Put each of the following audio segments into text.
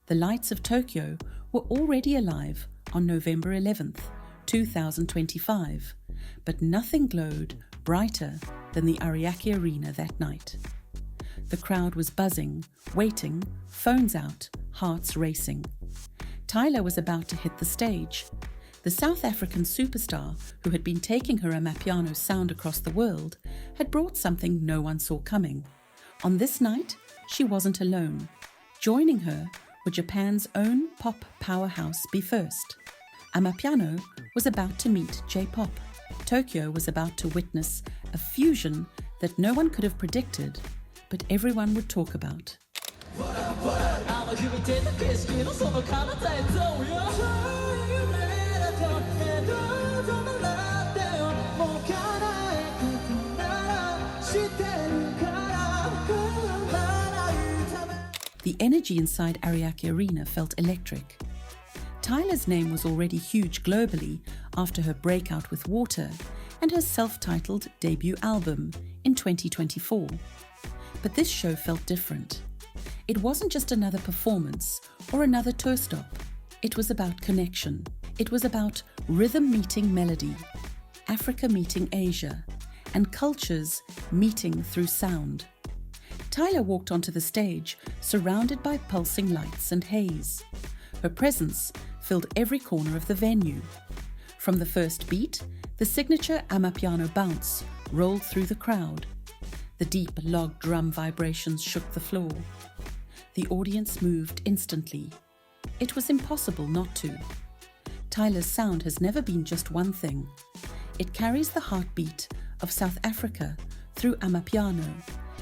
The lights of Tokyo were already alive on November 11th, 2025, but nothing glowed brighter than the Ariake Arena that night. The crowd was buzzing, waiting, phones out, hearts racing. Tyla was about to hit the stage. The South African superstar, who had been taking her Amapiano sound across the world, had brought something no one saw coming. On this night, she wasn't alone. Joining her were Japan's own pop powerhouse BEFIRST. Amapiano was about to meet J-Pop. Tokyo was about to witness a fusion that no one could have predicted, but everyone would talk about. The energy inside Ariake Arena felt electric. Tyla's name was already huge globally after her breakout with Water and her self-titled debut album in 2024. But this show felt different. It wasn't just another performance or another tour stop. It was about connection. It was about rhythm meeting melody, Africa meeting Asia, and cultures meeting through sound. Tyla walked onto the stage, surrounded by pulsing lights and haze. Her presence filled every corner of the venue. From the first beat, the signature Amapiano bounce rolled through the crowd. The deep log drum vibrations shook the floor. The audience moved instantly. It was impossible not to. Tyla's sound has never been just one thing. It carries the heartbeat of South Africa through Amapiano,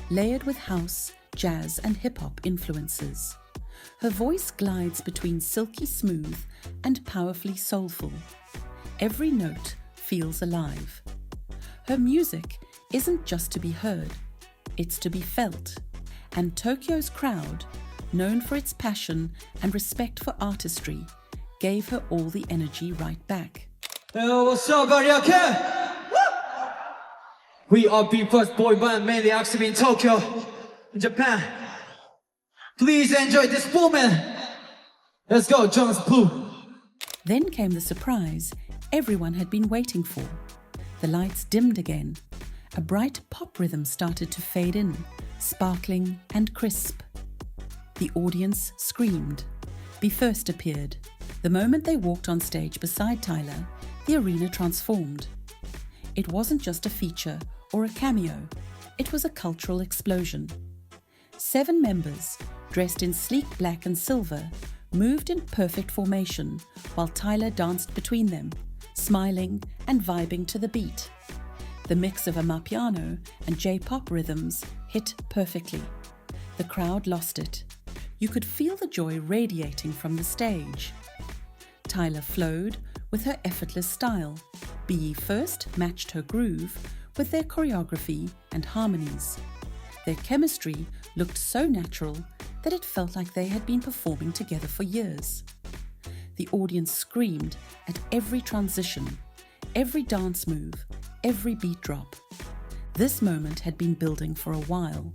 layered with house, jazz and hip-hop influences. Her voice glides between silky smooth and powerfully soulful. Every note feels alive. Her music isn't just to be heard, it's to be felt. And Tokyo's crowd, known for its passion and respect for artistry, gave her all the energy right back. Yo, what's up, Ariake? We are BEFIRST boy band mainly active in Tokyo, in Japan. Please enjoy this moment. Let's go, John's Poo. Then came the surprise everyone had been waiting for. The lights dimmed again. A bright pop rhythm started to fade in, sparkling and crisp. The audience screamed. BEFIRST appeared. The moment they walked on stage beside Tyla, the arena transformed. It wasn't just a feature or a cameo, it was a cultural explosion. 7 members, dressed in sleek black and silver, moved in perfect formation while Tyla danced between them, smiling and vibing to the beat. The mix of Amapiano and J-Pop rhythms hit perfectly. The crowd lost it. You could feel the joy radiating from the stage. Tyla flowed with her effortless style. BEFIRST matched her groove with their choreography and harmonies. Their chemistry looked so natural that it felt like they had been performing together for years. The audience screamed at every transition, every dance move, every beat drop. This moment had been building for a while.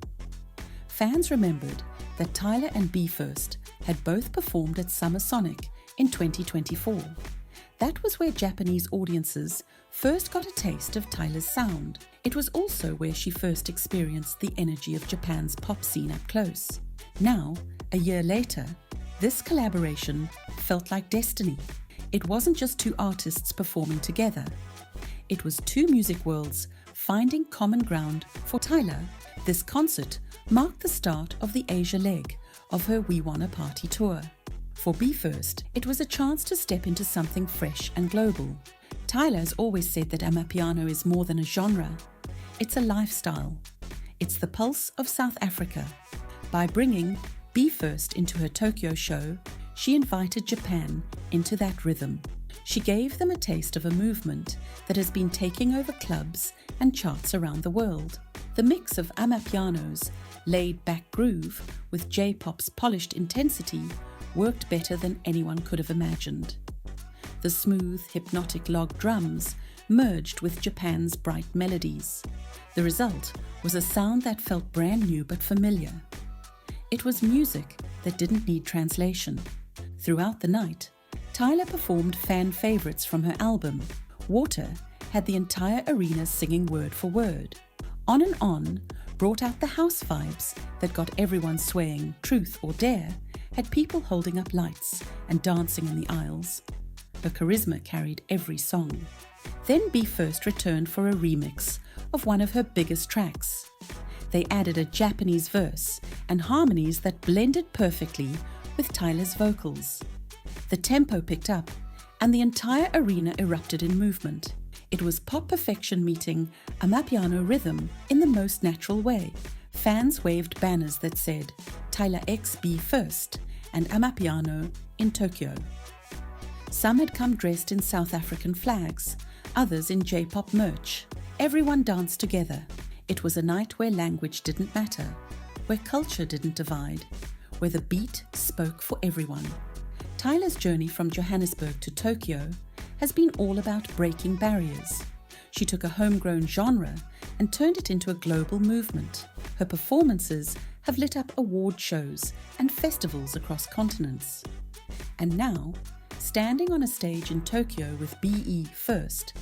Fans remembered that Tyla and BEFIRST had both performed at Summer Sonic in 2024. That was where Japanese audiences first got a taste of Tyla's sound. It was also where she first experienced the energy of Japan's pop scene up close. Now, a year later, this collaboration felt like destiny. It wasn't just 2 artists performing together. It was 2 music worlds finding common ground. For Tyla, this concert marked the start of the Asia leg of her We Wanna Party tour. For BEFIRST, it was a chance to step into something fresh and global. Tyla has always said that Amapiano is more than a genre. It's a lifestyle. It's the pulse of South Africa. By bringing BEFIRST into her Tokyo show, she invited Japan into that rhythm. She gave them a taste of a movement that has been taking over clubs and charts around the world. The mix of Amapiano's laid-back groove with J-Pop's polished intensity worked better than anyone could have imagined. The smooth, hypnotic log drums merged with Japan's bright melodies. The result was a sound that felt brand new but familiar. It was music that didn't need translation. Throughout the night, Tyla performed fan favorites from her album. Water had the entire arena singing word for word. On and On brought out the house vibes that got everyone swaying. Truth or Dare had people holding up lights and dancing in the aisles. Her charisma carried every song. Then BEFIRST returned for a remix of one of her biggest tracks. They added a Japanese verse and harmonies that blended perfectly with Tyla's vocals. The tempo picked up and the entire arena erupted in movement. It was pop perfection meeting Amapiano rhythm in the most natural way. Fans waved banners that said Tyla X BEFIRST and Amapiano in Tokyo. Some had come dressed in South African flags, others in J-Pop merch. Everyone danced together. It was a night where language didn't matter, where culture didn't divide, where the beat spoke for everyone. Tyla's journey from Johannesburg to Tokyo has been all about breaking barriers. She took a homegrown genre and turned it into a global movement. Her performances have lit up award shows and festivals across continents. And now, standing on a stage in Tokyo with BEFIRST,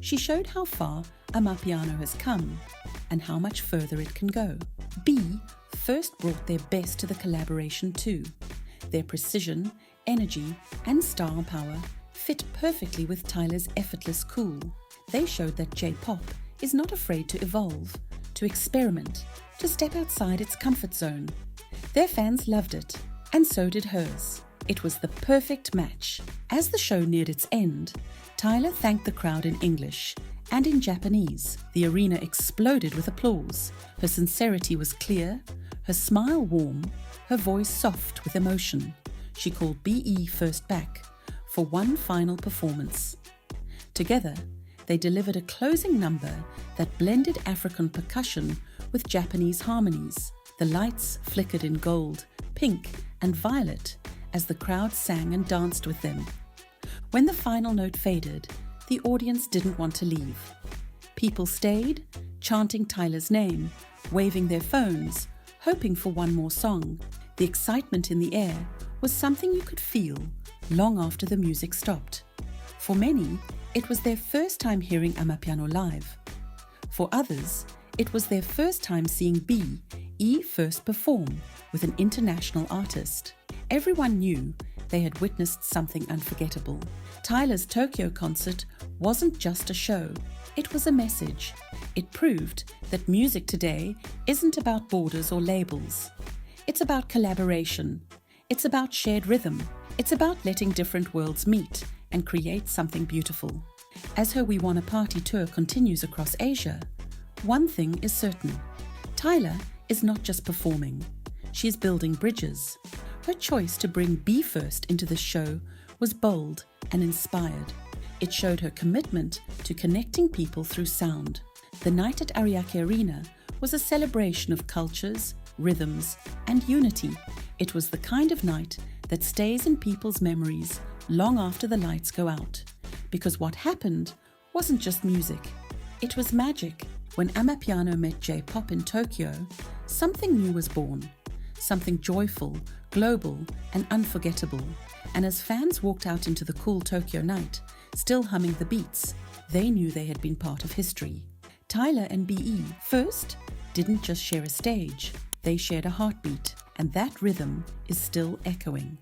she showed how far Amapiano has come and how much further it can go. BEFIRST brought their best to the collaboration too. Their precision, energy, and star power fit perfectly with Tyla's effortless cool. They showed that J-pop is not afraid to evolve, to experiment, to step outside its comfort zone. Their fans loved it, and so did hers. It was the perfect match. As the show neared its end, Tyla thanked the crowd in English and in Japanese. The arena exploded with applause. Her sincerity was clear, her smile warm, her voice soft with emotion. She called BEFIRST back for one final performance. Together, they delivered a closing number that blended African percussion with Japanese harmonies. The lights flickered in gold, pink, and violet as the crowd sang and danced with them. When the final note faded, the audience didn't want to leave. People stayed, chanting Tyla's name, waving their phones, hoping for one more song. The excitement in the air was something you could feel long after the music stopped. For many, it was their first time hearing Amapiano live. For others, it was their first time seeing BEFIRST perform with an international artist. Everyone knew they had witnessed something unforgettable. Tyla's Tokyo concert wasn't just a show, it was a message. It proved that music today isn't about borders or labels. It's about collaboration. It's about shared rhythm. It's about letting different worlds meet and create something beautiful. As her We Wanna Party tour continues across Asia, one thing is certain. Tyla is not just performing, she is building bridges. Her choice to bring BEFIRST into the show was bold and inspired. It showed her commitment to connecting people through sound. The night at Ariake Arena was a celebration of cultures, rhythms, and unity. It was the kind of night that stays in people's memories long after the lights go out. Because what happened wasn't just music, it was magic. When Amapiano met J-Pop in Tokyo, something new was born. Something joyful, global, and unforgettable. And as fans walked out into the cool Tokyo night, still humming the beats, they knew they had been part of history. Tyla and BEFIRST didn't just share a stage, they shared a heartbeat, and that rhythm is still echoing.